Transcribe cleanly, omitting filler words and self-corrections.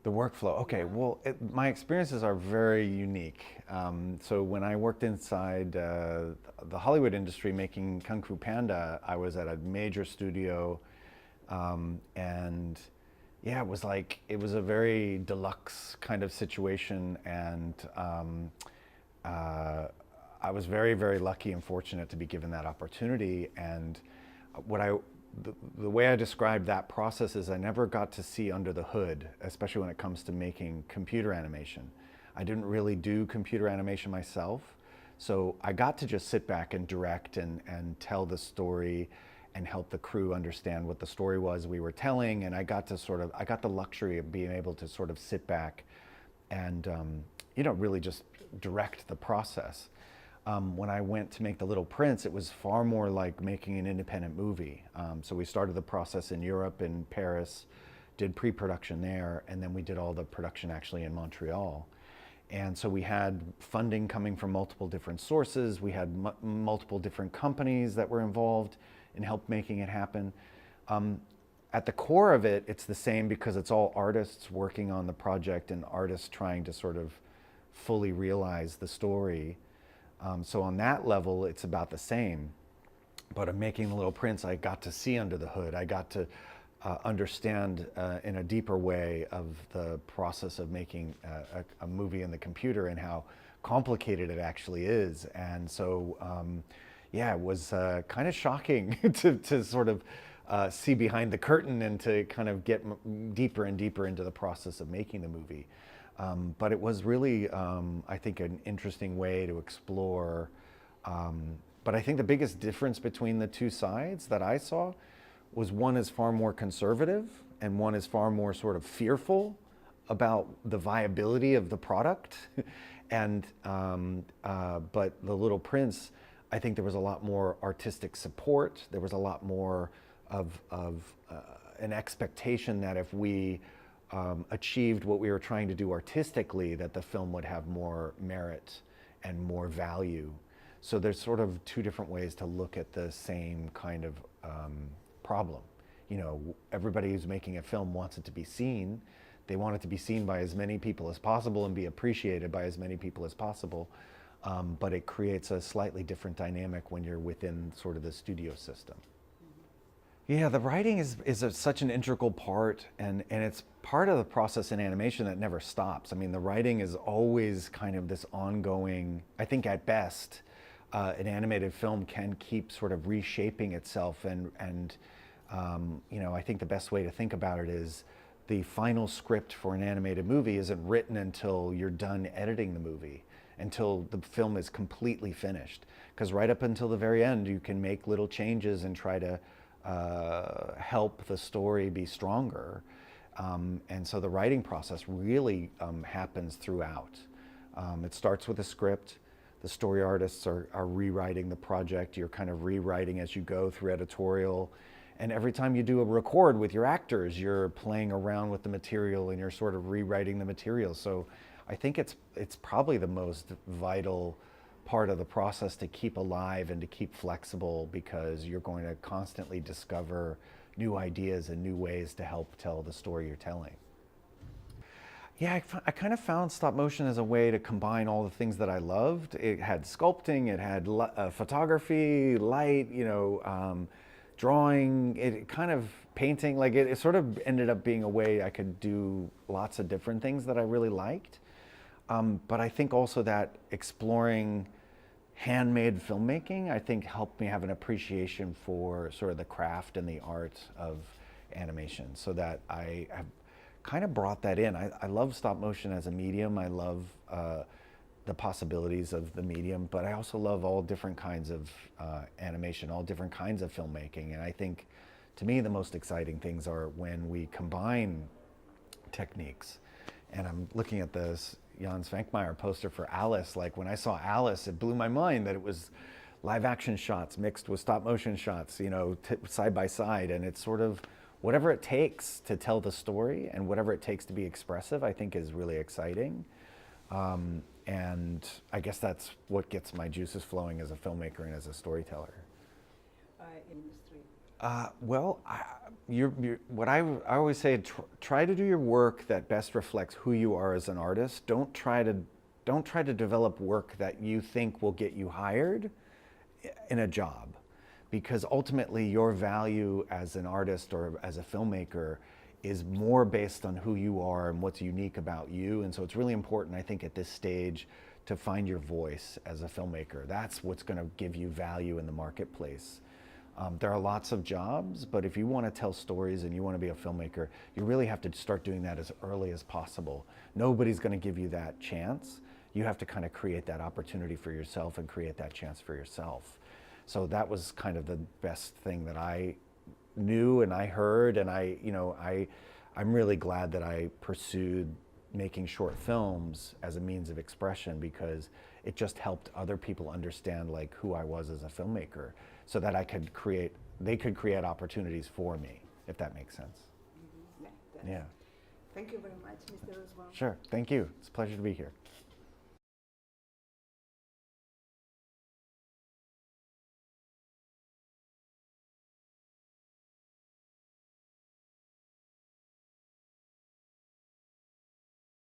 The workflow. Okay, well, my experiences are very unique. So when I worked inside the Hollywood industry making Kung Fu Panda, I was at a major studio, and yeah, it was a very deluxe kind of situation, and I was very, very lucky and fortunate to be given that opportunity. And what I the way I described that process is I never got to see under the hood, especially when it comes to making computer animation. I didn't really do computer animation myself, so I got to just sit back and direct and tell the story and help the crew understand what the story was we were telling. And I got the luxury of being able to sort of sit back and really just direct the process. When I went to make The Little Prince, it was far more like making an independent movie. So we started the process in Europe, in Paris, did pre-production there, and then we did all the production actually in Montreal. And so we had funding coming from multiple different sources. We had multiple different companies that were involved in help making it happen. At the core of it, it's the same because it's all artists working on the project and artists trying to sort of fully realize the story. So on that level, it's about the same. But in making The Little Prince, I got to see under the hood. I got to understand in a deeper way of the process of making a movie in the computer and how complicated it actually is. And so, yeah, it was kind of shocking to sort of see behind the curtain and to kind of get deeper and deeper into the process of making the movie. But it was really, I think, an interesting way to explore. But I think the biggest difference between the two sides that I saw was one is far more conservative and one is far more sort of fearful about the viability of the product. And but The Little Prince, I think there was a lot more artistic support. There was a lot more of an expectation that if we achieved what we were trying to do artistically, that the film would have more merit and more value. So there's sort of two different ways to look at the same kind of problem. You know, everybody who's making a film wants it to be seen. They want it to be seen by as many people as possible and be appreciated by as many people as possible. But it creates a slightly different dynamic when you're within sort of the studio system. Yeah, the writing is such an integral part, and it's part of the process in animation that never stops. I mean, the writing is always kind of this ongoing, I think at best, an animated film can keep sort of reshaping itself, and I think the best way to think about it is the final script for an animated movie isn't written until you're done editing the movie, until the film is completely finished. Because right up until the very end, you can make little changes and try to help the story be stronger. And so the writing process really happens throughout. It starts with a script. The story artists are rewriting the project. You're kind of rewriting as you go through editorial. And every time you do a record with your actors, you're playing around with the material and you're sort of rewriting the material. So I think it's probably the most vital part of the process to keep alive and to keep flexible, because you're going to constantly discover new ideas and new ways to help tell the story you're telling. Yeah, I kind of found stop motion as a way to combine all the things that I loved. It had sculpting, it had photography, light, drawing, it kind of painting. Like it sort of ended up being a way I could do lots of different things that I really liked. But I think also that exploring handmade filmmaking, I think, helped me have an appreciation for sort of the craft and the art of animation, so that I have kind of brought that in. I love stop motion as a medium. I love the possibilities of the medium, but I also love all different kinds of animation, all different kinds of filmmaking. And I think, to me, the most exciting things are when we combine techniques. And I'm looking at this Jan Svankmajer poster for Alice. Like when I saw Alice, it blew my mind that it was live action shots mixed with stop motion shots, side by side. And it's sort of whatever it takes to tell the story and whatever it takes to be expressive, I think is really exciting. And I guess that's what gets my juices flowing as a filmmaker and as a storyteller. Industry. what I always say, try to do your work that best reflects who you are as an artist. Don't try to develop work that you think will get you hired in a job, because ultimately your value as an artist or as a filmmaker is more based on who you are and what's unique about you. And so it's really important, I think, at this stage to find your voice as a filmmaker. That's what's going to give you value in the marketplace. There are lots of jobs, but if you want to tell stories and you want to be a filmmaker, you really have to start doing that as early as possible. Nobody's going to give you that chance. You have to kind of create that opportunity for yourself and create that chance for yourself. So that was kind of the best thing that I knew and I heard, and I'm really glad that I pursued making short films as a means of expression, because it just helped other people understand like who I was as a filmmaker, so that they could create opportunities for me, if that makes sense. Mm-hmm. Yeah. Thank you very much, Mr. Osborne. Sure, thank you. It's a pleasure to be here.